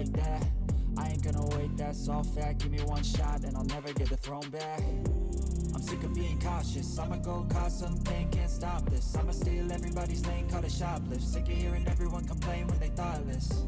like that. I ain't gonna wait, that's all fact. Give me one shot and I'll never get the throne back. I'm sick of being cautious, I'ma go cause some pain, can't stop this. I'ma steal everybody's lane, call it shoplift. Sick of hearing everyone complain when they thoughtless.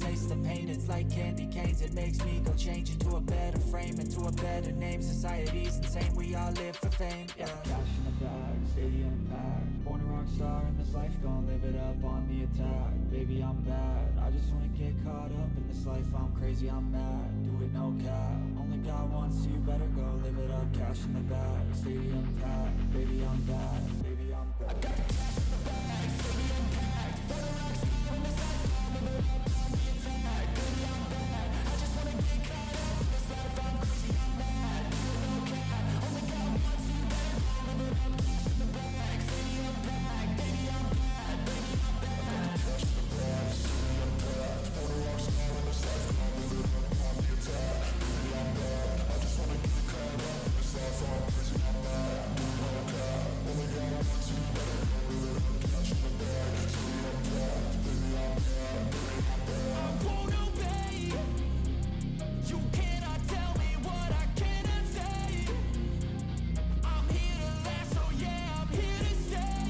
Taste the pain, it's like candy canes. It makes me go change into a better frame, into a better name. Society's insane, we all live for fame, yeah. Cash in the bag, stadium packed. Born a rock star in this life, gon' live it up on the attack. Baby, I'm bad, I just wanna get caught up in this life. I'm crazy, I'm mad, do it no cap. Only God wants, so you better go live it up. Cash in the bag, stadium packed. Baby, I'm bad, baby, I'm bad. I got the cash in the bag, stadium packed. Born a rock star in this life, gon' live it up on the attack. Baby, I'm bad, I just wanna get caught up in this life. I'm crazy, I'm mad, do it no cap. Only God wants, so you better go live it up. Cash in the bag, stadium packed. Baby, I'm bad, baby, I'm bad. I got the cash in the bag, stadium packed. Born a rock star in this life, gon' live it up on the attack. Baby, I'm bad, I just wanna get caught up in this life. I'm crazy, I'm mad, do it no cap. Only God wants, so you better go live it up. Cash in the bag, stadium packed. Baby, I'm bad, baby, I'm bad. I won't obey. You cannot tell me what I cannot say. I'm here to last, so yeah, I'm here to stay.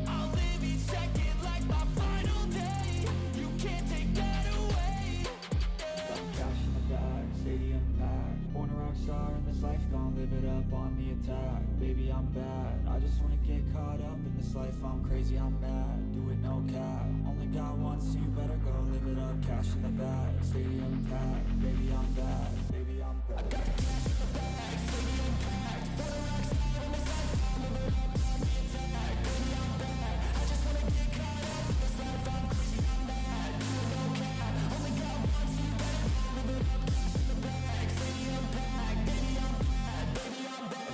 I'll live each second like my final day. You can't take that away. Yeah. Cash in the bag, stadium packed. Born a rock star in this life, gon' live it up on the attack. Baby, I'm bad, I just wanna get caught up in this life. I'm crazy, I'm mad, do it no cap. Only God wants, so you better go live it up. Cash in the bag, stadium packed. Baby, I'm bad, baby, I'm bad. I got the cash in the bag, stadium packed. Born a rock star in this life, gon' live it up on the attack. Baby, I'm bad, I just wanna get caught up in this life. I'm crazy, I'm mad, do it no cap. Only God wants, so you better go live it up. Cash in the bag, stadium packed. Baby, I'm bad, baby, I'm bad.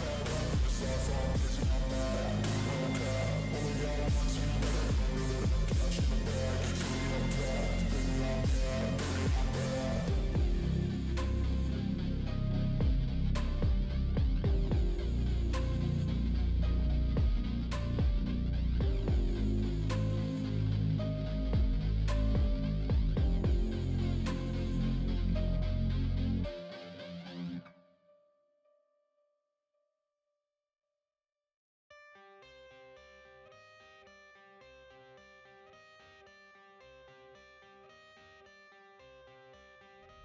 I got the cash in the bag, stadium packed. Born a rock star in this life, gon' live it up on the attack. Baby, I'm bad, I just wanna get caught up in this life. I'm crazy, I'm mad, do it no cap. Only God wants, so you better go live it up. Cash in the bag, stadium packed. Baby, I'm bad, baby, I'm bad.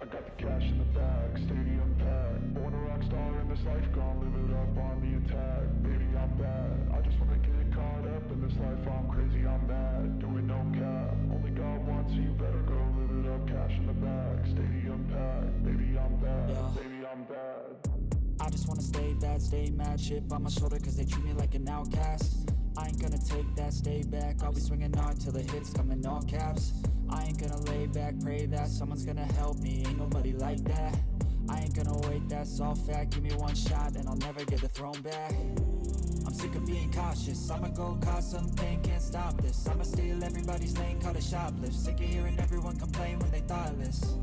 I got the cash in the bag, stadium packed. Born a rock star in this life, gon' live it up on the attack. Baby, I'm bad, I just wanna get caught up in this life. I'm crazy, I'm mad, do it no cap. Only God wants, so you better go live it up. Cash in the bag, stadium packed. Baby, I'm bad, yeah. Baby, I'm bad. I just wanna stay bad, stay mad. Chip on my shoulder cause they treat me like an outcast. I ain't gonna take that, stay back. I'll be swinging hard till the hits come in all caps. I ain't gonna lay back, pray that someone's gonna help me. Ain't nobody like that. I ain't gonna wait, that's all fact. Give me one shot and I'll never get the throne back. I'm sick of being cautious, I'ma go cause some pain, can't stop this. I'ma steal everybody's lane, call it shoplift. Sick of hearing everyone complain when they thoughtless.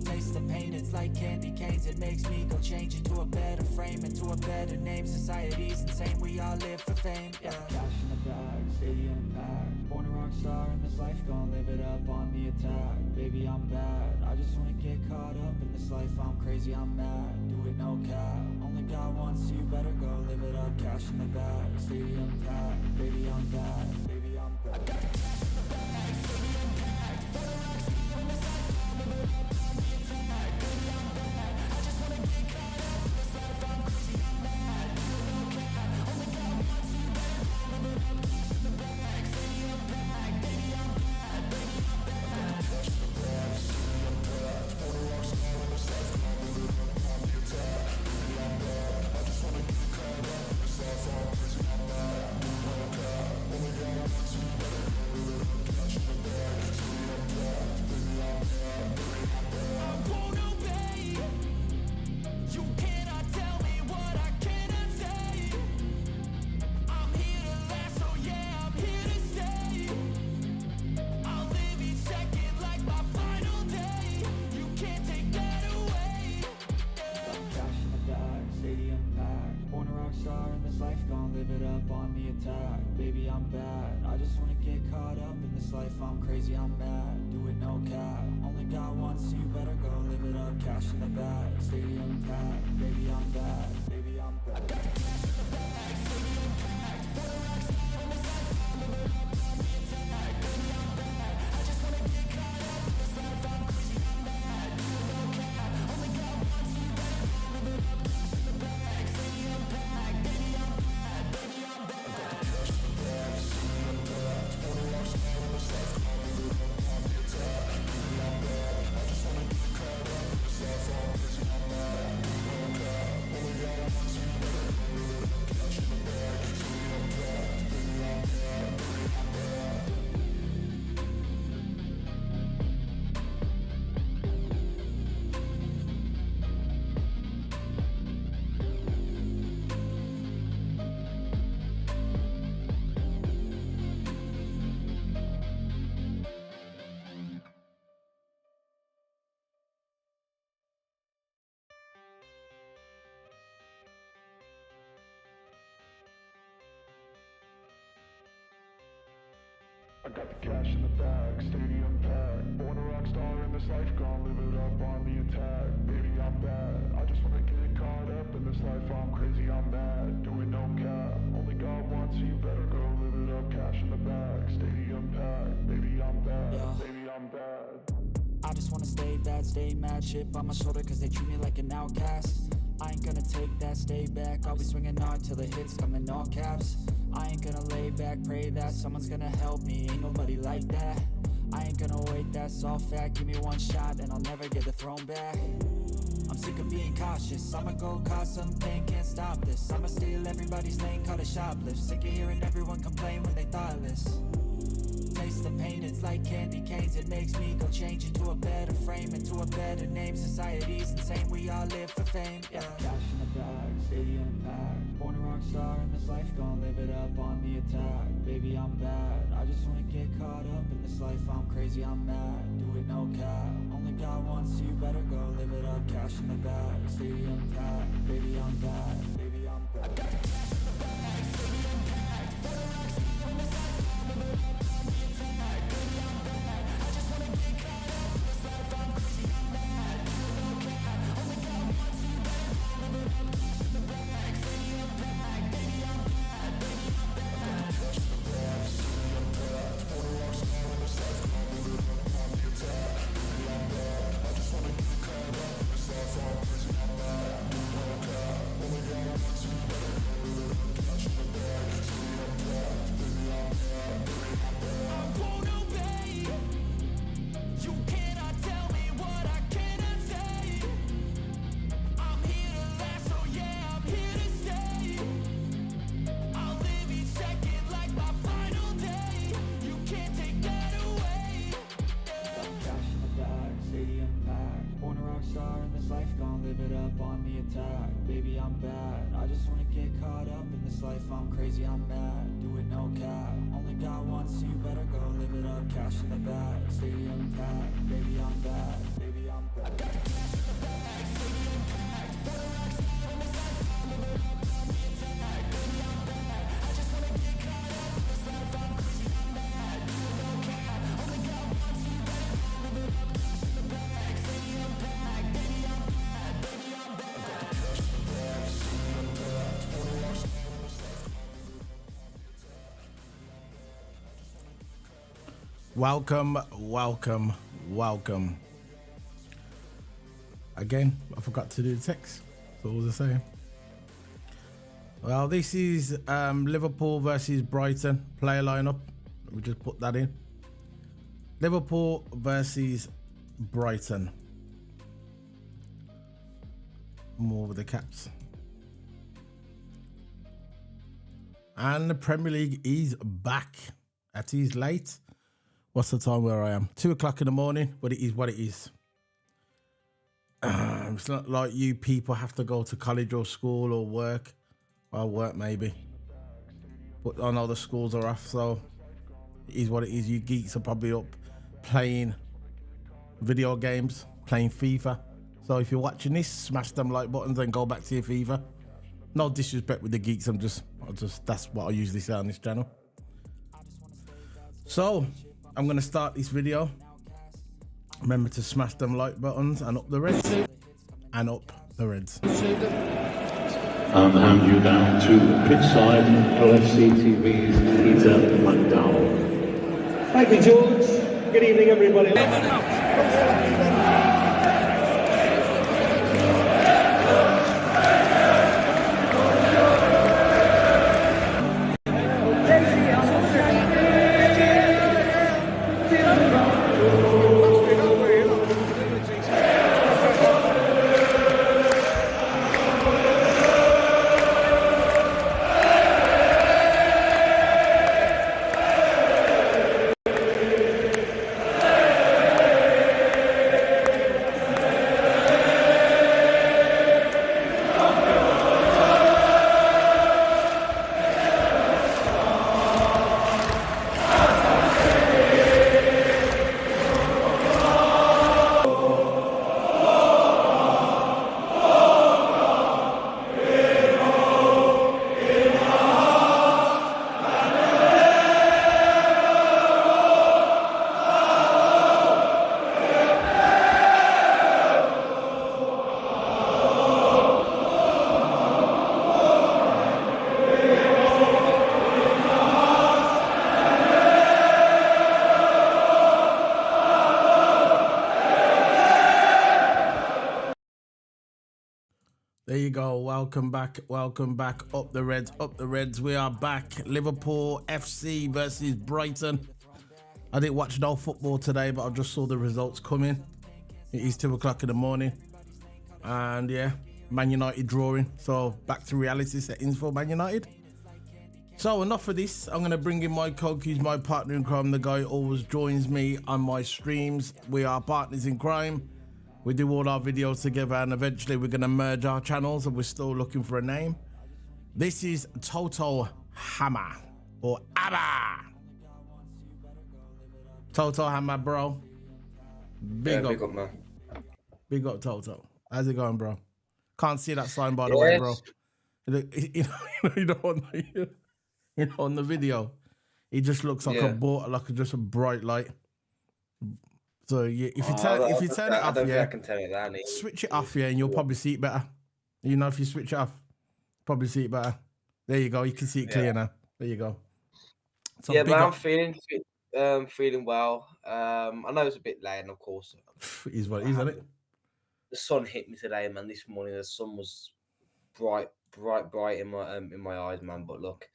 Taste the pain, it's like candy canes. It makes me go change into a better frame, into a better name. Society's insane, we all live for fame, yeah. Cash in the bag, stadium packed. Born a rock star in this life, gon' live it up on the attack. Baby, I'm bad, I just wanna get caught up in this life. I'm crazy, I'm mad, do it no cap. Only God wants, so you better go live it up. Cash in the bag, stadium packed. Baby, I'm bad, baby, I'm bad. I got the cash in the bag, stadium packed. Born a rock star in this life, gon' live it up on the attack. Baby, I'm bad, I just wanna get caught up in this life. I'm crazy, I'm mad, do it no cap. Only God wants, so you better go live it up. Cash in the bag, stadium packed. Baby, I'm bad, baby, I'm bad. I got the cash in the bag, stadium packed. Born a rock star in this life, gon' live it up on the attack. Baby, I'm bad, I just wanna get caught up in this life. I'm crazy, I'm mad, do it no cap. Only God rock star in this life, gon' live it up on the attack. Baby, I'm bad, I just wanna get caught up in this life. I'm crazy, I'm mad, do it no cap. Only got one, so you better go live it up. Cash in the bag, stadium packed. Baby, I'm bad, baby, I'm bad. I got the cash in the bag, stadium packed. Born a rock star in this life, gon' live it up on the attack. Baby, I'm bad, I just wanna get caught up in this life. I'm crazy, I'm mad, doing no cap. Only got one, so you better go live it up. Cash in the bag, stadium packed. Baby, I'm bad, baby, I'm bad. I just wanna stay bad, stay mad. Chip on my shoulder cause they treat me like an outcast. I ain't gonna take that, stay back. I'll be swinging hard till the hits come in all caps. I ain't gonna lay back, pray that someone's gonna help me. Ain't nobody like that. I ain't gonna wait, that's all fact. Give me one shot and I'll never get the throne back. I'm sick of being cautious, I'ma go cause some pain, can't stop this. I'ma steal everybody's lane, call it shoplift. Sick of hearing everyone complain when they thoughtless. Taste the pain, it's like candy canes. It makes me go change into a better frame, into a better name. Society's insane, we all live for fame, yeah. Cash in the bag, stadium packed. Born a rock star in this life, gon' live it up on the attack. Baby, I'm bad, I just wanna get caught up in this life. I'm crazy, I'm mad, do it no cap. Only got one, so you better go live it up. Cash in the bag, stadium packed. Baby, I'm bad, baby, I'm bad. I'm crazy, I'm mad, do it no cap. Only got one, so you better go live it up. Cash in the bag, stadium packed. Baby, I'm bad, baby, I'm bad. Welcome, welcome, welcome. Again, I forgot to do the text. So what was I saying? Well, this is Liverpool versus Brighton player lineup. Let me just put that in. Liverpool versus Brighton. More with the caps. And the Premier League is back. It is late. What's the time where I am? 2 o'clock in the morning, but it is what it is. It's not like you people have to go to college or school or work. Well, work maybe. But I know the schools are off, so it is what it is. You geeks are probably up playing video games, playing FIFA. So if you're watching this, smash them like buttons and go back to your FIFA. No disrespect with the geeks. That's what I usually say on this channel. So I'm gonna start this video. Remember to smash them like buttons and up the reds. And up the reds. And hand you down to pitch side LFC TV's Peter McDowell. Thank you, George. Good evening, everybody. There you go. Welcome back. Welcome back. Up the Reds. Up the Reds. We are back. Liverpool FC versus Brighton. I didn't watch no football today, but I just saw the results coming. It is 2 o'clock in the morning. And yeah, Man United drawing. So back to reality settings for Man United. So enough of this. I'm going to bring in my coach, who's my partner in crime, the guy who always joins me on my streams. We are partners in crime. We do all our videos together, and eventually we're going to merge our channels, and we're still looking for a name. This is Toto Hammer, or ABBA. Toto Hammer, bro. Big up, man. Big up, Toto. How's it going, bro? Can't see that sign, by the way, bro. On the video, he just looks like just a bright light. So yeah, if you turn it off, I think I can turn it down. Switch it off, and you'll probably see it better. You know, if you switch it off, probably see it better. There you go. You can see it clear now. There you go. So yeah, but I'm feeling well. I know it's a bit late, and of course, it is what it is, isn't it? The sun hit me today, man. This morning, the sun was bright in my eyes, man. But look,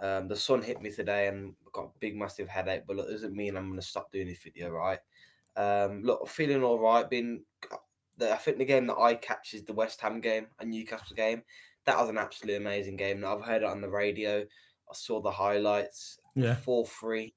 the sun hit me today, and I've got a big, massive headache. But look, doesn't mean I'm gonna stop doing this video, right? Look, feeling all right. I think the game that I catch is the West Ham game and Newcastle game. That was an absolutely amazing game. I've heard it on the radio. I saw the highlights. Yeah. 4-3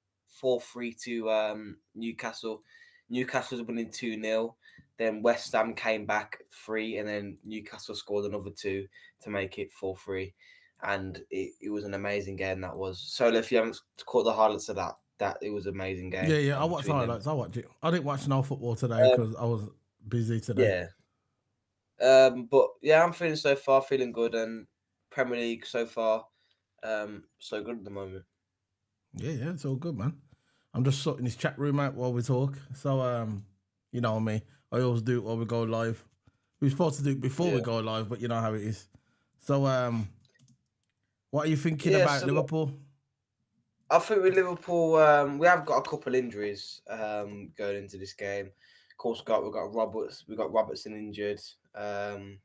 to Newcastle. Newcastle's winning 2-0. Then West Ham came back 3, and then Newcastle scored another 2 to make it 4-3. And it was an amazing game, that was. So if you haven't caught the highlights of that it was an amazing game. Yeah, I watched the highlights. I watched it. I didn't watch no football today because I was busy today. Yeah. But yeah, I'm feeling good, and Premier League so far, so good at the moment. Yeah, it's all good, man. I'm just sorting this chat room out while we talk. So you know me, I always do it while we go live. We were supposed to do it before we go live, but you know how it is. So what are you thinking about Liverpool? I think with Liverpool, we have got a couple injuries going into this game. Of course, we've got Robertson injured. I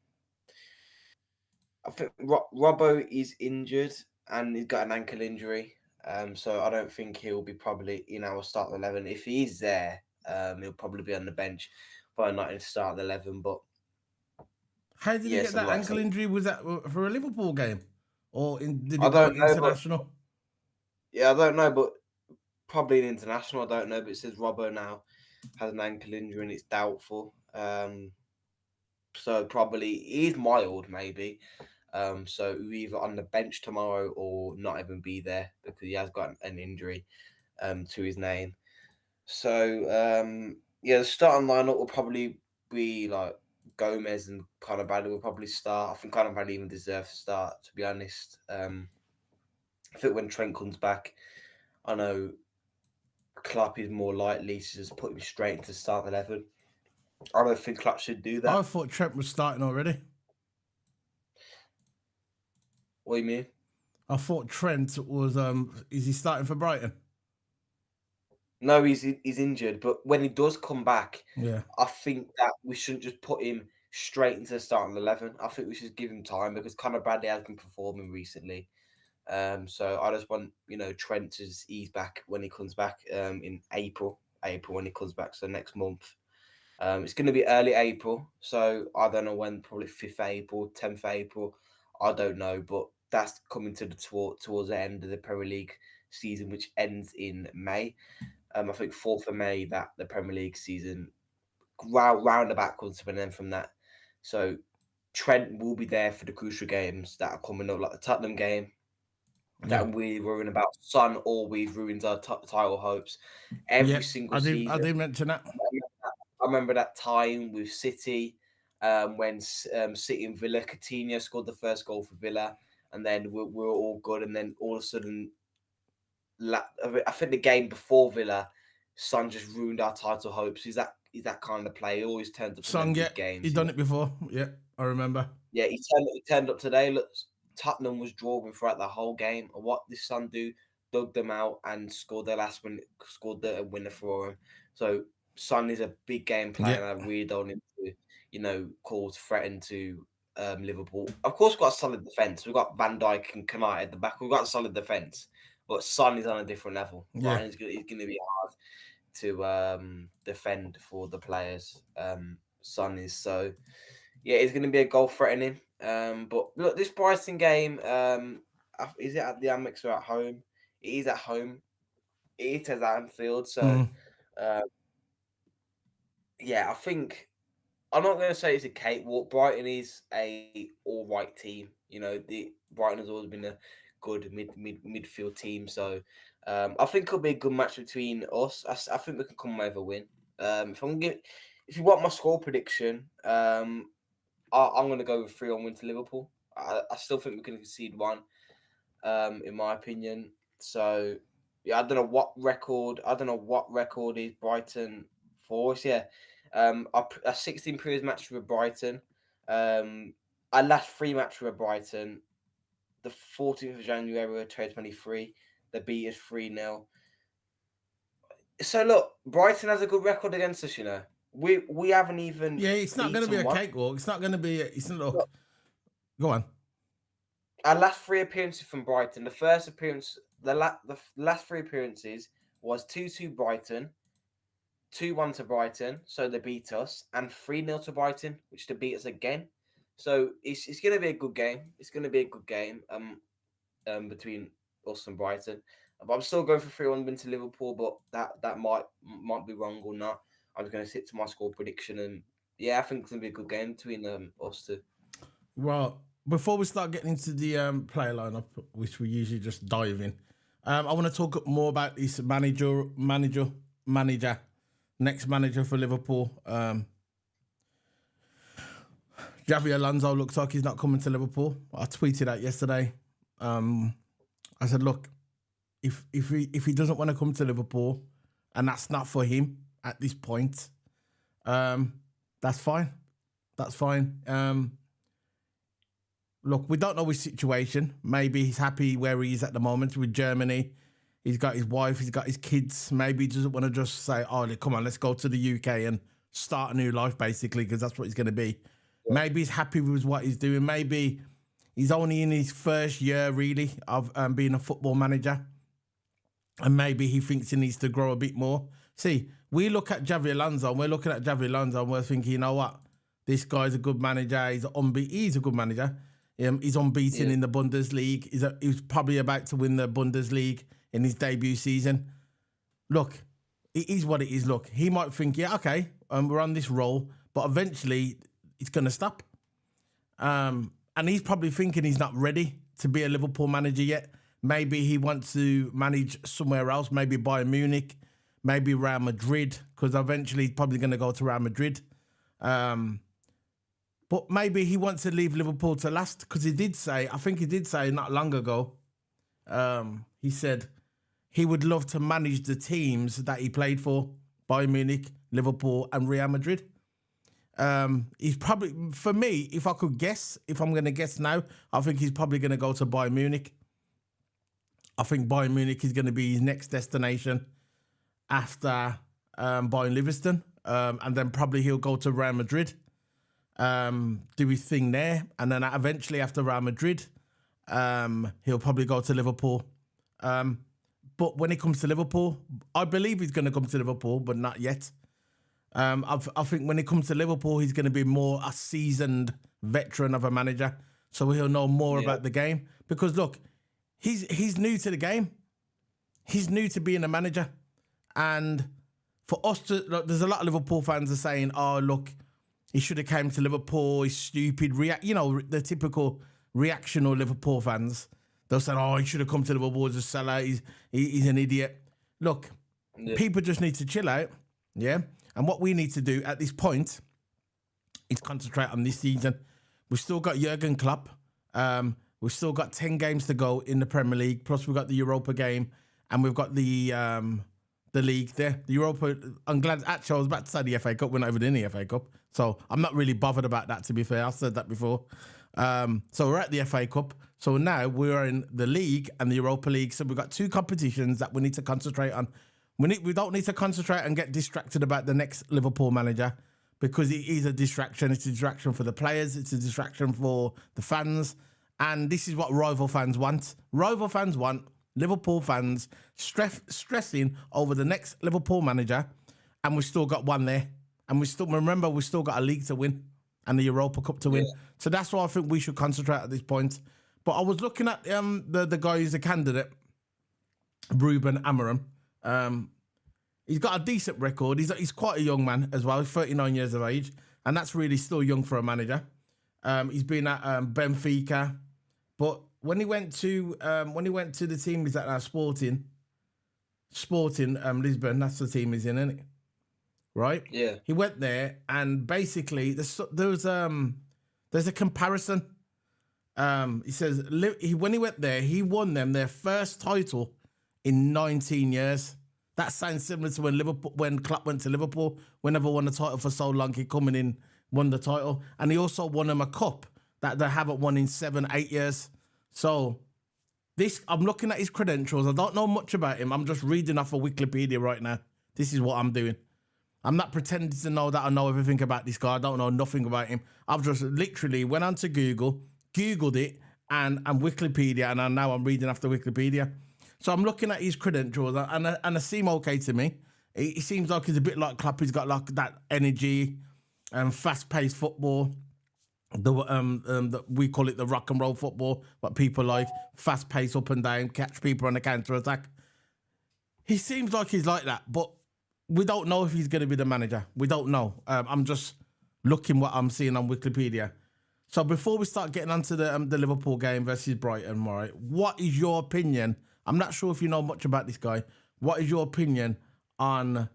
think Robbo is injured and he's got an ankle injury. So I don't think he'll be probably in our starting 11. If he is there, he'll probably be on the bench, but not in the starting 11. But how did he get that ankle injury? Was that for a Liverpool game, or did he go international? Yeah, I don't know, but probably an international. I don't know, but it says Robbo now has an ankle injury and it's doubtful. So probably he's mild, maybe. So either on the bench tomorrow or not even be there because he has got an injury to his name. So the starting lineup will probably be like Gomez and Conor Bradley will probably start. I think Conor Bradley even deserves to start, to be honest. I think when Trent comes back, I know Klopp is more likely to just put him straight into start 11. I don't think Klopp should do that. I thought Trent was starting already. What do you mean? I thought Trent was. Is he starting for Brighton? No, he's injured, but when he does come back, Yeah. I think that we shouldn't just put him straight into the starting 11. I think we should give him time because Conor Bradley has been performing recently. So I just want Trent to just ease back when he comes back in April when he comes back, so next month. It's going to be early April, so I don't know when, probably 5th April, 10th April, I don't know, but that's coming to the towards the end of the Premier League season, which ends in May. I think 4th of May that the Premier League season round about comes to an end from that. So Trent will be there for the crucial games that are coming up, like the Tottenham game that we're worrying about. Son always ruins our title hopes every single season. I did mention that. I remember that time with City when City and Villa, Coutinho scored the first goal for Villa, and then we were all good, and then all of a sudden, I think the game before Villa, Son just ruined our title hopes. He's that kind of player. He always turns up in big games. He's done it before. Yeah, I remember. Yeah, he turned up today. Look, Tottenham was drawing throughout the whole game. And what did Son do? Dug them out and scored their last one, scored the winner for him. So Son is a big game player, and I really don't need to, cause threaten to Liverpool. Of course, we've got a solid defence. We've got Van Dijk and Kanai at the back. We've got a solid defence, but Son is on a different level. Yeah, right? It's going to be hard to defend for the players. Son is so. Yeah, it's going to be a goal threatening. But look, this Brighton game, is it at the Amex or at home? It is at home. It is at Anfield. So, yeah, I think I'm not going to say it's a cakewalk. Brighton is a all right team. The Brighton has always been a good midfield team. So, I think it'll be a good match between us. I think we can come away with a win. If you want my score prediction, I'm going to go with 3-1 win to Liverpool. I still think we can concede one, in my opinion. So, yeah, I don't know what record is Brighton for us. Yeah, a 16 previous match with Brighton. Our last 3 matches with Brighton, the 14th of January 2023, they beat us 3-0. So look, Brighton has a good record against us. We haven't even. Yeah, it's not going to be a cakewalk. It's not going to be. It's not. Look, go on. Our last 3 appearances from Brighton. The first appearance, the last 3 appearances was 2-2 Brighton, 2-1 to Brighton, so they beat us, and 3-0 to Brighton, which they beat us again. So it's going to be a good game. It's going to be a good game between us and Brighton. But I'm still going for 3-1 win to Liverpool, but that might be wrong or not. I'm just going to stick to my score prediction, and yeah, I think it's going to be a good game between us two. Well, before we start getting into the player lineup, which we usually just dive in, I want to talk more about this manager, next manager for Liverpool. Xabi Alonso looks like he's not coming to Liverpool. I tweeted out yesterday. I said, look, if he doesn't want to come to Liverpool, and that's not for him at this point, that's fine. That's fine. Look, we don't know his situation. Maybe he's happy where he is at the moment with Germany. He's got his wife, he's got his kids. Maybe he doesn't want to just say, oh, come on, let's go to the UK and start a new life, basically, because that's what he's going to be. Yeah. Maybe he's happy with what he's doing. Maybe he's only in his first year, really, of being a football manager. And maybe he thinks he needs to grow a bit more. See, we look at Xabi Alonso, and we're looking at Xabi Alonso, and we're thinking, you know what? This guy's a good manager. He's a good manager. He's unbeaten in the Bundesliga. He's probably about to win the Bundesliga in his debut season. Look, it is what it is. Look, he might think, yeah, okay, we're on this roll, but eventually it's going to stop. And he's probably thinking he's not ready to be a Liverpool manager yet. Maybe he wants to manage somewhere else, maybe Bayern Munich, maybe Real Madrid, because eventually he's probably going to go to Real Madrid. But maybe he wants to leave Liverpool to last because I think he did say not long ago, he said he would love to manage the teams that he played for, Bayern Munich, Liverpool and Real Madrid. He's probably, for me, if I could guess, if I'm going to guess now, I think he's probably going to go to Bayern Munich. I think Bayern Munich is going to be his next destination after Bayern Livingston. And then probably he'll go to Real Madrid, do his thing there. And then eventually after Real Madrid, he'll probably go to Liverpool. But when it comes to Liverpool, I believe he's going to come to Liverpool, but not yet. I think when it comes to Liverpool, he's going to be more a seasoned veteran of a manager, so he'll know more about the game. Because look, he's new to the game. He's new to being a manager, and for us to look, there's a lot of Liverpool fans are saying, "Oh, look, he should have came to Liverpool. He's stupid." The typical reaction of Liverpool fans. They'll say, "Oh, he should have come to Liverpool as a seller. He's an idiot." Look, people just need to chill out, yeah. And what we need to do at this point is concentrate on this season. We've still got Jurgen Klopp. We've still got 10 games to go in the Premier League. Plus, we've got the Europa game, and we've got the league there. The Europa. I'm glad. Actually, I was about to say the FA Cup. We're not even in the FA Cup, so I'm not really bothered about that. To be fair, I've said that before. So we're at the FA Cup. So now we're in the league and the Europa League. So we've got 2 competitions that we need to concentrate on. We don't need to concentrate and get distracted about the next Liverpool manager, because it is a distraction. It's a distraction for the players. It's a distraction for the fans. And this is what rival fans want. Rival fans want Liverpool fans stressing over the next Liverpool manager. And we've still got one there. And we've still got a league to win and the Europa Cup to win. So that's why I think we should concentrate at this point. But I was looking at the guy who's a candidate, Ruben Amorim. He's got a decent record. He's quite a young man as well. He's 39 years of age, and that's really still young for a manager. He's been at Benfica, but when he went to the team he's at now, Sporting Lisbon. That's the team he's in, isn't it? Right? Yeah. He went there, and basically there's a comparison. He says when he went there, he won them their first title in 19 years. That sounds similar to when Klopp went to Liverpool. Whenever won the title for so long, he coming in, won the title. And he also won them a cup that they haven't won in 7-8 years. So I'm looking at his credentials. I don't know much about him. I'm just reading off of Wikipedia right now. This is what I'm doing. I'm not pretending to know that I know everything about this guy. I don't know nothing about him. I've just literally went onto Googled it, and Wikipedia, and now I'm reading after Wikipedia. So I'm looking at his credentials, and they seem okay to me. He seems like he's a bit like Klopp. He's got like that energy and fast-paced football. We call it the rock and roll football, what people like, fast-paced up and down, catch people on the counter-attack. He seems like he's like that, but we don't know if he's going to be the manager. We don't know. I'm just looking what I'm seeing on Wikipedia. So before we start getting onto the Liverpool game versus Brighton, all right, what is your opinion? I'm not sure if you know much about this guy. What is your opinion on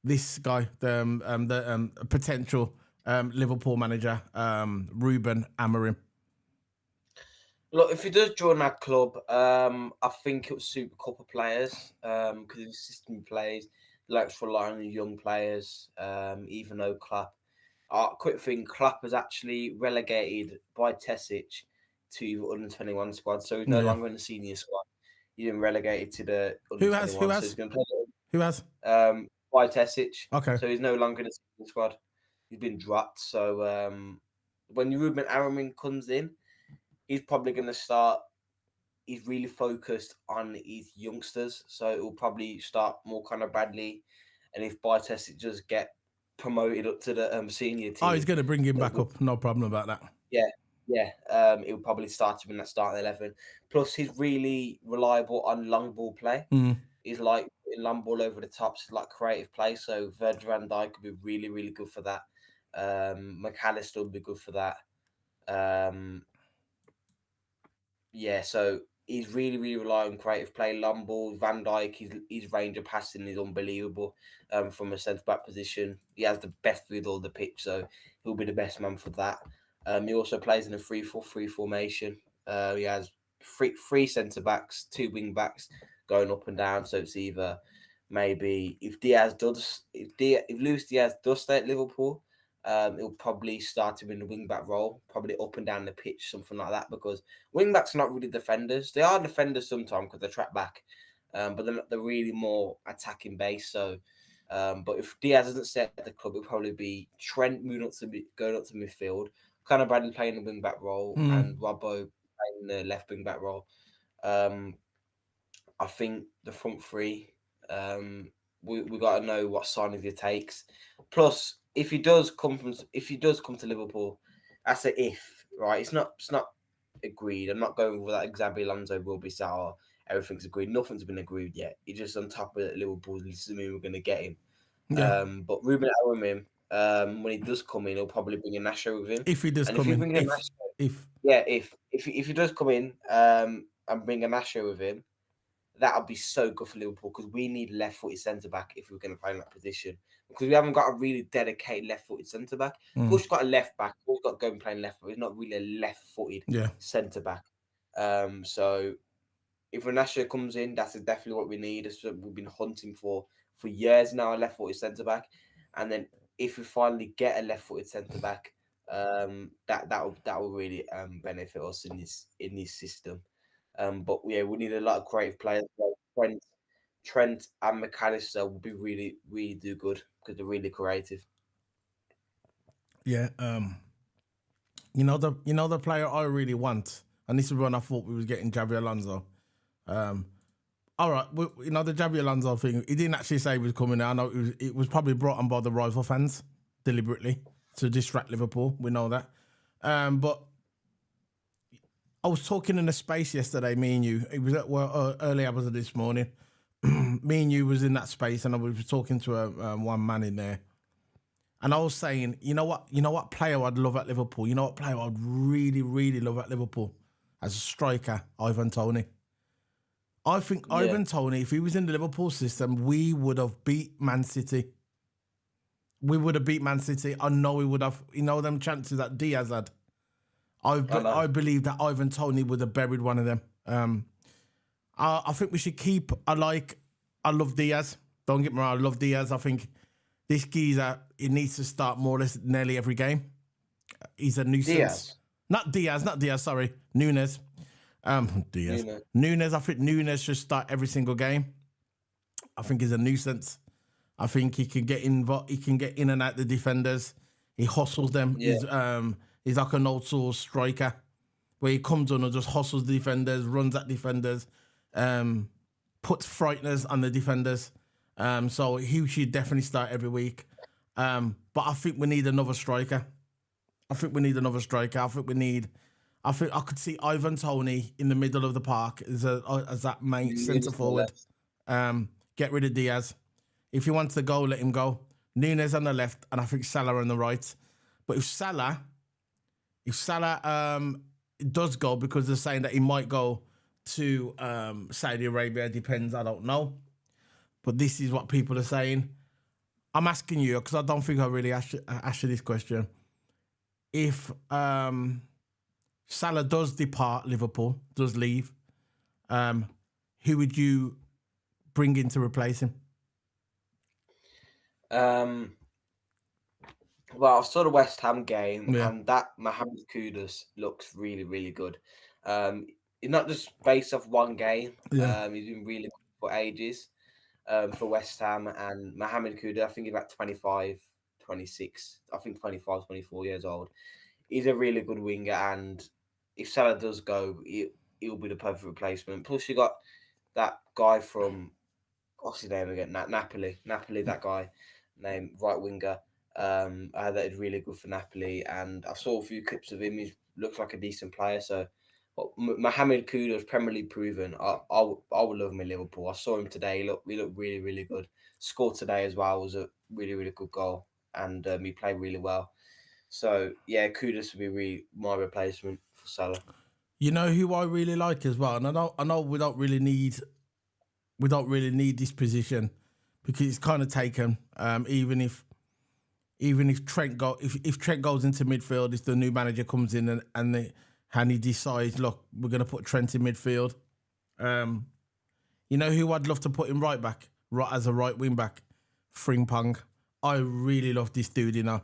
this guy, the potential Liverpool manager, Ruben Amorim? Look, if he does join that club, I think it would suit a couple of players because the system he plays, he likes to rely on young players, even though Klopp. Quick thing, Klopp was actually relegated by Tesic to the under-21 squad, so he's no longer in the senior squad. He's been relegated to the under-21. Who has? So he's going to play, Who has? By Tesic. Okay. So he's no longer in the senior squad. He's been dropped. So when Ruben Amorim comes in, he's probably going to start. He's really focused on his youngsters, so it will probably start more kind of badly. And if Tesic just get promoted up to the senior team, he's going to bring him back up. No problem about that. Yeah. He'll probably start him in that starting 11. Plus, he's really reliable on long ball play. He's like putting long ball over the top, so like creative play. So Virgil van Dijk could be really, really good for that. McAllister would be good for that. So he's really, really reliant on creative play. Long ball, Van Dijk, his range of passing is unbelievable from a centre-back position. He has the best with all the pitch, so he'll be the best man for that. He also plays in a 3-4-3 formation. He has three centre backs, 2 wing backs going up and down. So it's either maybe if Luis Diaz does stay at Liverpool, he'll probably start him in the wing back role, probably up and down the pitch, something like that. Because wing backs are not really defenders. They are defenders sometimes because they track back, but they're really more attacking base. So. But if Diaz doesn't stay at the club, it'll probably be Trent moving going up to midfield, Conor Bradley playing the wing back role, and Robbo playing the left wing back role. I think the front three, we got to know what signings he takes. Plus, if he does come to Liverpool, that's an if, right? It's not agreed. I'm not going with that. Xabi Alonso will be sour. Everything's agreed. Nothing's been agreed yet. He's just on top of Liverpool. Assuming we're going to get him. Yeah. But Ruben Amorim, when he does come in, he'll probably bring a Nasho with him. If he does come in, if he does come in and bring a Nasho with him, that'll be so good for Liverpool because we need left-footed centre back if we're going to play in that position because we haven't got a really dedicated left-footed centre back. Bush got a left back. Bush got going playing left, but he's not really a left-footed centre back. So if Renasha comes in, that's definitely what we need. It's what we've been hunting for years now, a left-footed centre-back. And then if we finally get a left-footed centre-back, that will really benefit us in this system. But yeah, we need a lot of creative players. Trent and McAllister will be really, really do good because they're really creative. Yeah. You know the player I really want, and this is when I thought we was getting Xabi Alonso. All right, the Xabi Alonso thing, he didn't actually say he was coming out. I know it was probably brought on by the rival fans deliberately to distract Liverpool. We know that. But I was talking in a space yesterday, me and you. It was at early hours of this morning. Me and you was in that space, and I was talking to one man in there. And I was saying, you know what player I'd love at Liverpool? You know what player I'd really, really love at Liverpool? As a striker, Ivan Toney. I think Ivan Toney, if he was in the Liverpool system, we would have beat Man City. We would have beat Man City. I know we would have. Them chances that Diaz had. I believe that Ivan Toney would have buried one of them. I think we should keep. I love Diaz. Don't get me wrong. I love Diaz. I think this geezer, he needs to start more or less nearly every game. He's a nuisance. Not Diaz. Sorry, Nunes. Diaz. Nunes. I think Nunes should start every single game. I think he's a nuisance. I think he can get involved. He can get in and out the defenders. He hustles them. Yeah. He's like an old source striker, where he comes on and just hustles the defenders, runs at defenders, puts frighteners on the defenders. So he should definitely start every week. But I think we need another striker. I think I could see Ivan Toney in the middle of the park as that main centre forward. Get rid of Diaz. If he wants to go, let him go. Nunes on the left, and I think Salah on the right. But if Salah does go, because they're saying that he might go to Saudi Arabia, depends, I don't know. But this is what people are saying. I'm asking you, because I don't think I really asked you this question. If Salah does depart Liverpool, does leave, who would you bring in to replace him? Well, I saw the West Ham game, and that Mohamed Kudus looks really, really good. It's not just based off one game. He's been really good for ages for West Ham. And Mohamed Kudus, I think he's about 25, 26. I think 25, 24 years old. He's a really good winger, and if Salah does go, he'll be the perfect replacement. Plus, you got that guy from, what's his name again? Napoli, that guy named right winger. That is really good for Napoli, and I saw a few clips of him. He looks like a decent player. So, Mohamed Kudus, Premier League proven. I would love him in Liverpool. I saw him today. He looked really, really good. Scored today as well. Was a really, really good goal, and he played really well. So yeah, Kudus would be really my replacement for Salah. You know who I really like as well, and I know we don't really need this position because it's kind of taken. Even if even if if Trent goes into midfield, if the new manager comes in and he decides, look, we're going to put Trent in midfield. You know who I'd love to put in right back, as a right wing back? Frimpong. I really love this dude, you know.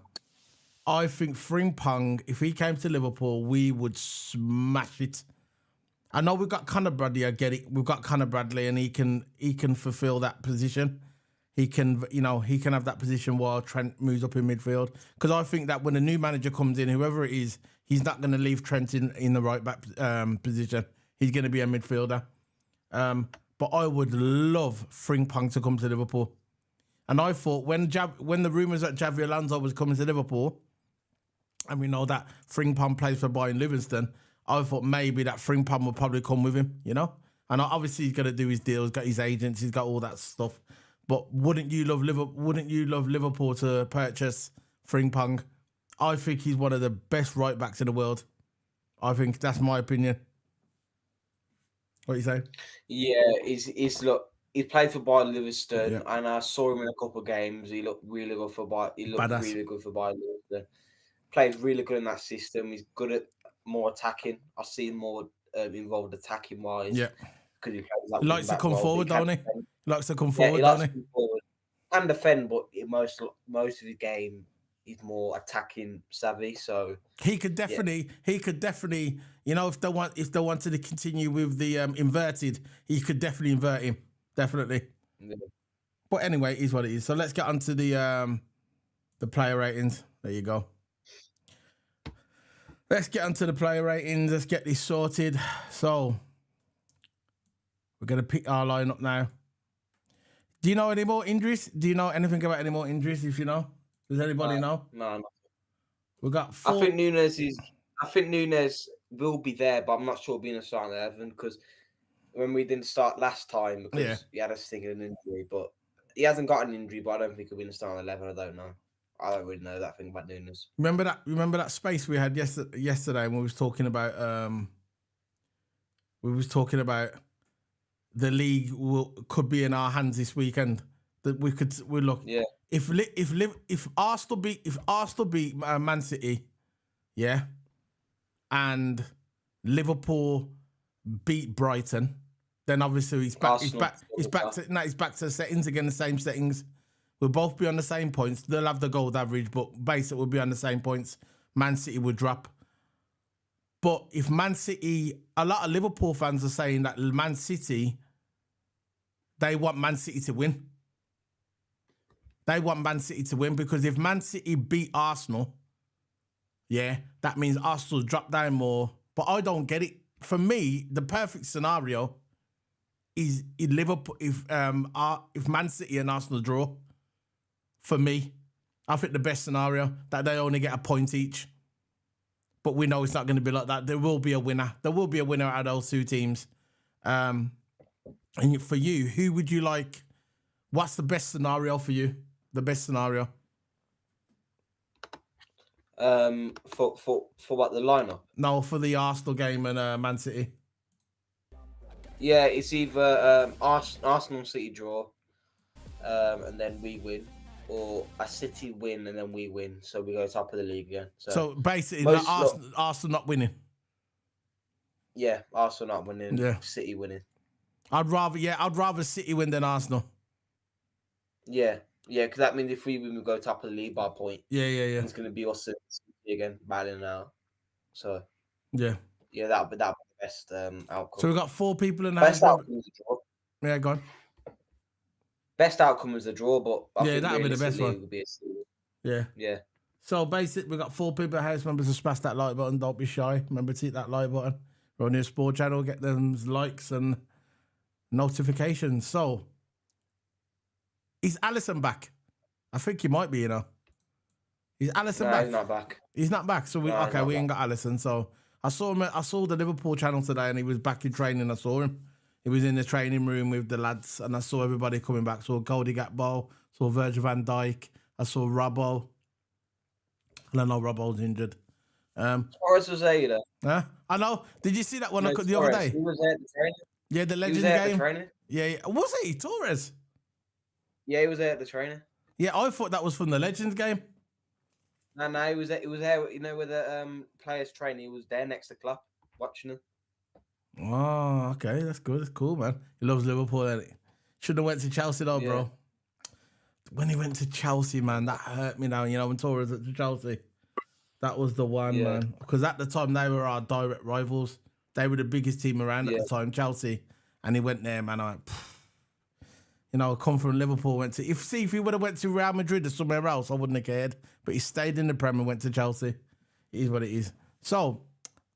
I think Frimpong, if he came to Liverpool, we would smash it. I know we've got Conor Bradley, I get it. We've got Conor Bradley and he can fulfill that position. He can have that position while Trent moves up in midfield. Because I think that when a new manager comes in, whoever it is, he's not going to leave Trent in the right back position. He's going to be a midfielder. But I would love Frimpong to come to Liverpool. And I thought when the rumours that Javi Alonso was coming to Liverpool, and we know that Frimpong plays for Bayern Livingston, I thought maybe that Frimpong would probably come with him, you know? And obviously he's going to do his deals, got his agents, he's got all that stuff. But wouldn't you love Liverpool to purchase Frimpong? I think he's one of the best right backs in the world. I think that's my opinion. What do you say? Yeah, he played for Bayern Livingston, and I saw him in a couple of games. He looked really good for Bayern. Livingston. Played really good in that system. He's good at more attacking. I've seen more involved attacking wise. Yeah, because he likes to come forward, don't he? Likes to come forward, don't he? And defend, but most of his game he's more attacking savvy. So he could definitely, you know, if they wanted to continue with the inverted, he could definitely invert him, definitely. Yeah. But anyway, it is what it is. So let's get on to the player ratings. There you go. Let's get onto the player ratings. Let's get this sorted. So we're gonna pick our lineup now. Do you know any more injuries? Do you know anything about any more injuries? If you know, does anybody know? No. We got 4. I think Nunes will be there, but I'm not sure being a starting 11 because when we didn't start last time because he had a stinging injury, but he hasn't got an injury. But I don't think he'll be in the starting 11. I don't know. I don't really know that thing about Nunes. Remember that space we had yesterday when we was talking about the league could be in our hands this weekend. That we look. Yeah. If Arsenal beat Man City, yeah, and Liverpool beat Brighton, then obviously it's back to settings again, the same settings. We'll both be on the same points. They'll have the gold average, but basically we'll be on the same points. Man City would drop. But if Man City, a lot of Liverpool fans are saying that Man City, they want Man City to win. They want Man City to win because if Man City beat Arsenal, yeah, that means Arsenal drop down more. But I don't get it. For me, the perfect scenario is in Liverpool if Man City and Arsenal draw. For me, I think the best scenario that they only get a point each. But we know it's not going to be like that. There will be a winner. There will be a winner out of those two teams. And for you, who would you like? What's the best scenario for you? The best scenario? For what, the lineup? No, for the Arsenal game and Man City. Yeah, it's either Arsenal City draw, and then we win, or a City win and then we win, so we go top of the league again. So basically, Arsenal not winning. Yeah, Arsenal not winning. Yeah. City winning. I'd rather City win than Arsenal. Yeah, because that means if we win, we go top of the league by a point. Yeah. It's going to be us and City again battling out. So yeah, that'll be the best outcome. So we've got 4 people in the best house. outcome is a draw. Yeah, go on. Best outcome is a draw, but I think that'll be the best one. Would be Yeah. So basically, we've got 4 people in the house. Remember to smash that like button. Don't be shy. Remember to hit that like button. We're on your sport channel. Get them likes and notifications. So, is Alisson back? I think he might be, you know. Is Alisson back? He's not back. He's not back. So we ain't got Alisson. So I saw him. I saw the Liverpool channel today, and he was back in training. I saw him. He was in the training room with the lads, and I saw everybody coming back. Saw Goldie Gakpo, saw Virgil van Dijk. I saw Robbo. And I know Robbo's injured. Torres was there, you know. Huh? I know. Did you see that one the other day? He was there at the training. Yeah, the Legends game. Yeah. Was he Torres? Yeah, he was there at the training. Yeah, I thought that was from the Legends game. No, he was there. You know, where the players train. He was there next to Klopp, watching him. Oh, okay, that's good. That's cool, man. He loves Liverpool. Ain't he? Shouldn't have went to Chelsea though, Yeah. bro. When he went to Chelsea, man, that hurt me now. You know, when Torres went to Chelsea, that was the one, Yeah. man. Because at the time, they were our direct rivals. They were the biggest team around at Yeah. the time, Chelsea. And he went there, man. I went, pff. You know, come from Liverpool, went to... If he would have went to Real Madrid or somewhere else, I wouldn't have cared. But he stayed in the Premier and went to Chelsea. It is what it is. So,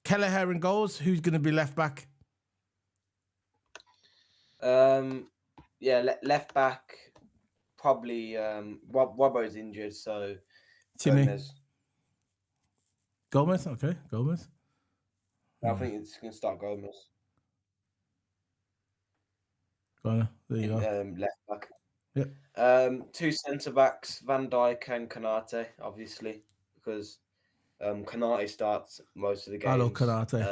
Kelleher in goals. Who's going to be left back? Yeah, left back, probably Robbo's injured, so Timmy. Gomez. Gomez? Okay, Gomez. I think it's going to start Gomez. There you go. Left back. Yep. Two centre backs, Van Dijk and Konate, obviously, because Konate starts most of the games. I love Konate.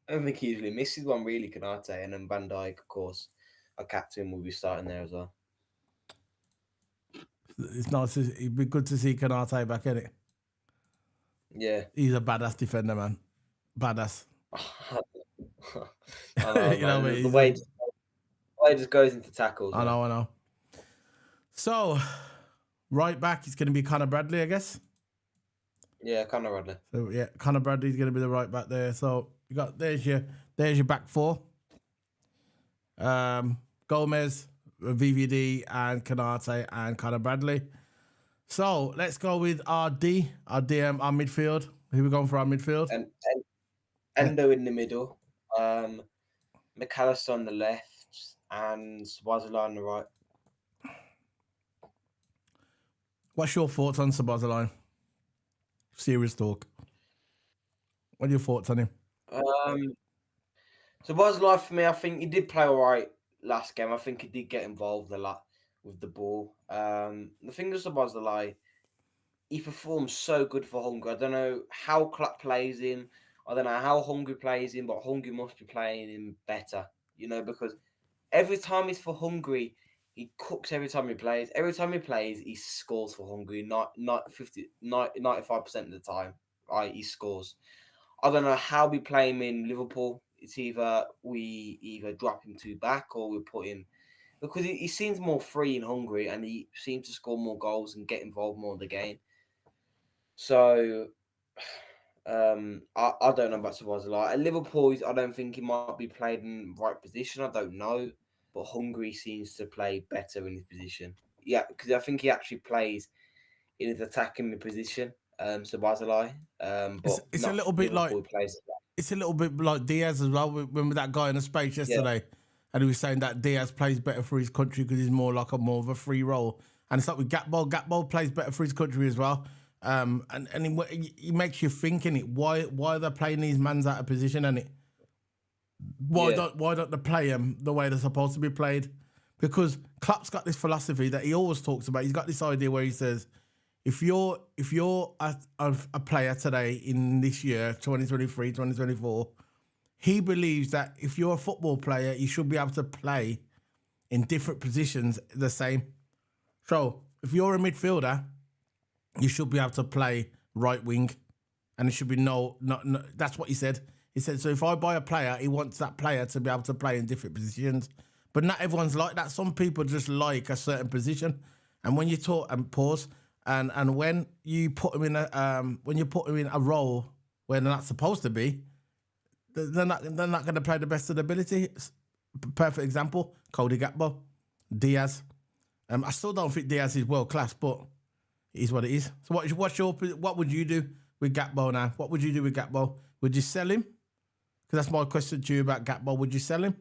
I don't think he usually misses one, really, Konate, and then Van Dijk, of course, our captain, will be starting there as well. It's nice. It'd be good to see Konate back in it. Yeah, he's a badass defender, man. Badass. I know, You know, the way it just goes into tackles. I know. So, right back, it's going to be Conor Bradley, I guess. Yeah, Conor Bradley. So yeah, Conor Bradley's going to be the right back there. So you got there's your back four. Gomez, VVD, and Konate, and Conor Bradley. So let's go with our DM, our midfield. Who we going for our midfield? And Endo in the middle, McAllister on the left, and Swazala on the right. What's your thoughts on Szoboszlai? Serious talk. What are your thoughts on him? Szoboszlai, for me, I think he did play all right last game. I think he did get involved a lot with the ball. The thing with Szoboszlai, he performs so good for Hungary. I don't know how Klopp plays him. I don't know how Hungary plays him, but Hungary must be playing him better, you know, because every time he's for Hungary, he cooks every time he plays. Every time he plays, he scores for Hungary, not 95% of the time, right? He scores. I don't know how we play him in Liverpool. It's we drop him two back or we put him, because he seems more free in Hungary and he seems to score more goals and get involved more in the game. So, I don't know about Szoboszlai. At Liverpool, I don't think he might be played in the right position. I don't know. But Hungary seems to play better in his position. Yeah, because I think he actually plays in his attacking position, Szoboszlai. But It's a little bit like it's a little bit like Diaz as well. Remember that guy in the space yesterday, and he was saying that Diaz plays better for his country because he's more of a free role. And it's like with Gatball. Gatball plays better for his country as well. And he makes you think in it. Why they're playing these mans out of position and it. Why don't they play them the way they're supposed to be played? Because Klopp's got this philosophy that he always talks about. He's got this idea where he says, if you're a player today in this year, 2023, 2024, he believes that if you're a football player, you should be able to play in different positions the same. So if you're a midfielder, you should be able to play right wing, and it should be no. That's what he said. He said, so if I buy a player, he wants that player to be able to play in different positions. But not everyone's like that. Some people just like a certain position. And when you talk and pause, and when you put them in a role where they're not supposed to be, they're not going to play the best of their ability. Perfect example: Cody Gakpo, Diaz. I still don't think Diaz is world class, but it is what it is. So what would you do with Gakpo now? What would you do with Gakpo? Would you sell him? Because that's my question to you about Gakpo. Would you sell him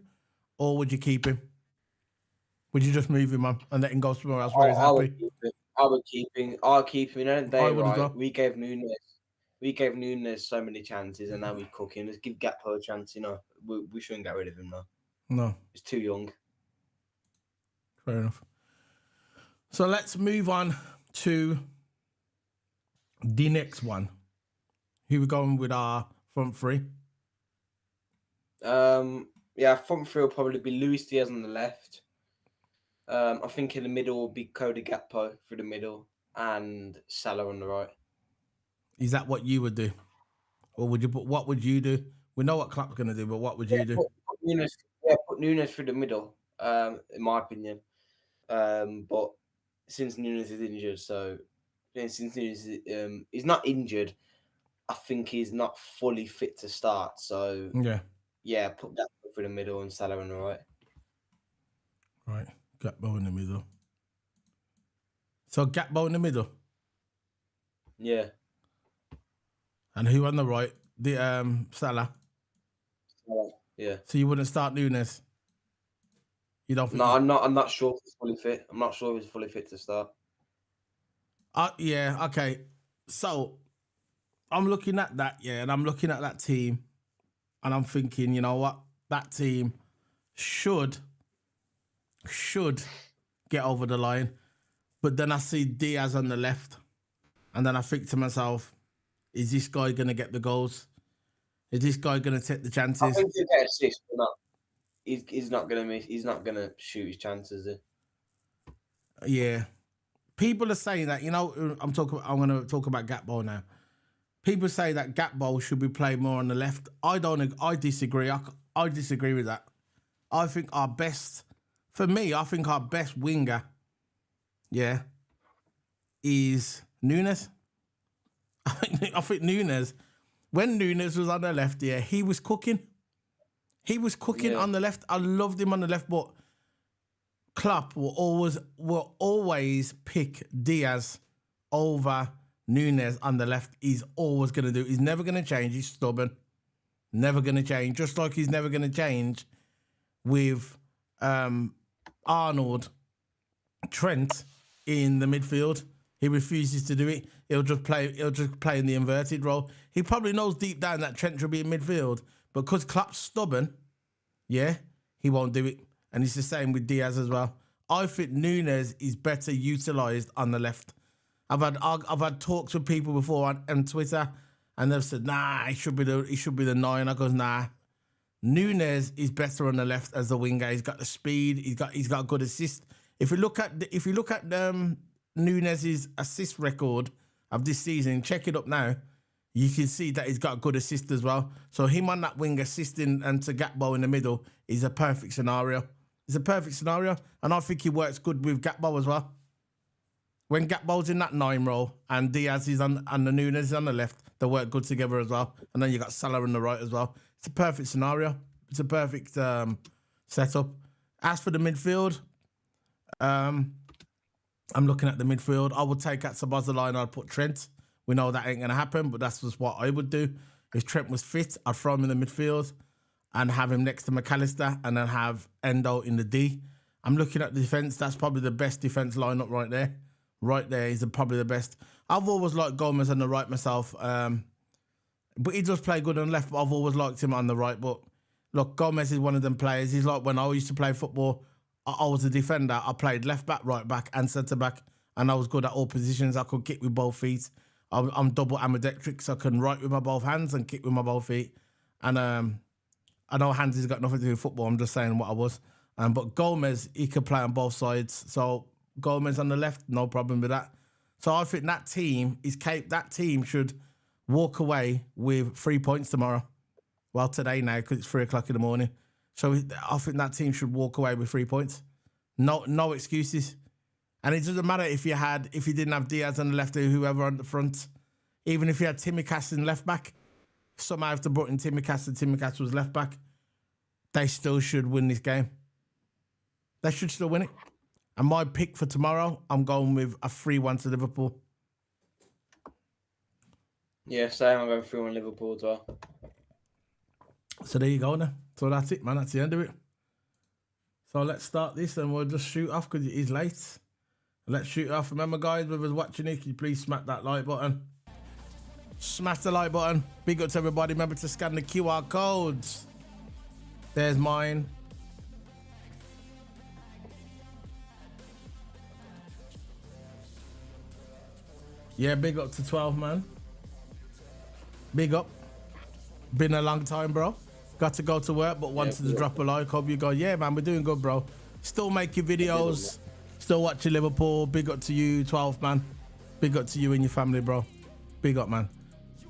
or would you keep him? Would you just move him on and let him go somewhere else where he's happy? I would keep him. I'll keep him. You know, Well. We gave Nunes so many chances and now we cook him. Let's give Gakpo a chance, you know. We shouldn't get rid of him now. No. He's too young. Fair enough. So let's move on to the next one. Who we going with our front three? Front three will probably be Luis Diaz on the left. I think in the middle will be Cody Gakpo for the middle. and Salah on the right. Is that what you would do? Or would you put, what would you do? We know what Klopp's going to do, but what would you do? Put Nunes through the middle, in my opinion. But since Nunes is injured, since Nunes he's not injured, I think he's not fully fit to start. So Yeah. Put that through the middle and Salah on the right. Right. Gakpo in the middle. So Gakpo in the middle. Yeah. And who on the right? The Salah. Yeah. So you wouldn't start Nunes? You don't think? No, I'm not sure if he's fully fit. I'm not sure if he's fully fit to start. Yeah. Okay. So I'm looking at that, and I'm looking at that team, and I'm thinking, you know what? That team should get over the line. But then I see Diaz on the left, and then I think to myself, is this guy going to get the goals? Is this guy going to take the chances? I think he'll get assists, but not. He's not going to miss. He's not going to shoot his chances. Yeah. People are saying that, I'm going to talk about Gakpo now. People say that Gakpo should be played more on the left. I disagree. I disagree with that. I think our best winger, is Nunes. I think Nunes, when Nunes was on the left, he was cooking. He was cooking on the left. I loved him on the left, but Klopp will always pick Diaz over Nunes on the left. He's always going to do. He's never going to change. He's stubborn. Never going to change. Just like he's never going to change with Arnold, Trent in the midfield. He refuses to do it. He'll just play in the inverted role. He probably knows deep down that Trent should be in midfield, but because Klopp's stubborn, he won't do it. And it's the same with Diaz as well. I think Nunes is better utilised on the left. I've had talks with people before on Twitter, and they've said, nah, he should be the 9. I goes, nah. Nunes is better on the left as the winger. He's got the speed. He's got good assist. If you look at Nunes' assist record of this season, check it up now. You can see that he's got good assist as well. So him on that wing assisting and to Gakpo in the middle is a perfect scenario. It's a perfect scenario, and I think he works good with Gakpo as well. When Gakpo's in that 9 role and Diaz is on and the Nunes is on the left, they work good together as well. And then you got Salah on the right as well. It's a perfect scenario. It's a perfect setup. As for the midfield, I'm looking at the midfield. I would take out Szoboszlai. I'd put Trent. We know that ain't going to happen, but that's just what I would do. If Trent was fit, I'd throw him in the midfield and have him next to McAllister and then have Endo in the D. I'm looking at the defence. That's probably the best defence lineup right there. Right there is probably the best. I've always liked Gomez on the right myself, but he does play good on the left, but I've always liked him on the right. But look, Gomez is one of them players. He's like when I used to play football, I was a defender. I played left back, right back and centre back, and I was good at all positions. I could kick with both feet. I'm double ambidextrous, so I can write with my both hands and kick with my both feet. And I know hands has got nothing to do with football. I'm just saying what I was. But Gomez, he can play on both sides. So Gomez on the left, no problem with that. So I think that team should walk away with 3 points tomorrow. Well, today now, because it's 3 o'clock in the morning. So I think that team should walk away with 3 points. No excuses. And it doesn't matter if you didn't have Diaz on the left or whoever on the front. Even if you had Tsimikas in left back, somehow if they brought in Tsimikas and Tsimikas was left back, they still should win this game. They should still win it. And my pick for tomorrow, I'm going with a 3-1 to Liverpool. Yeah, same. I'm going 3-1 Liverpool as well. So there you go now. So that's it, man. That's the end of it. So let's start this and we'll just shoot off because it is late. Let's shoot off. Remember, guys, whoever's watching it, can you please smack that like button? Smash the like button. Big up to everybody. Remember to scan the QR codes. There's mine. Yeah, big up to 12, man. Big up. Been a long time, bro. Got to go to work, but wanted to drop a like. Hope you go, yeah, man, we're doing good, bro. Still making videos. Still watching Liverpool. Big up to you, 12, man. Big up to you and your family, bro. Big up, man.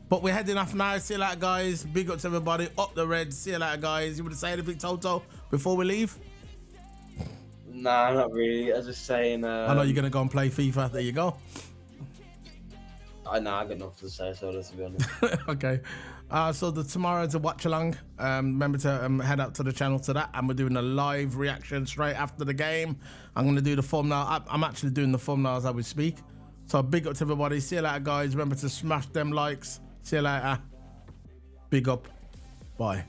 But we're heading off now. See you later, guys. Big up to everybody. Up the Reds. See you later, guys. You want to say anything, Toto, before we leave? Nah, not really. I was just saying. I know you're going to go and play FIFA. There you go. I know, I got nothing to say, so let's be honest. Okay. So tomorrow's a watch along. Remember to head out to the channel to that, and we're doing a live reaction straight after the game. I'm going to do the thumbnail. I'm actually doing the thumbnails as we speak. So big up to everybody. See you later, guys. Remember to smash them likes. See you later. Big up. Bye.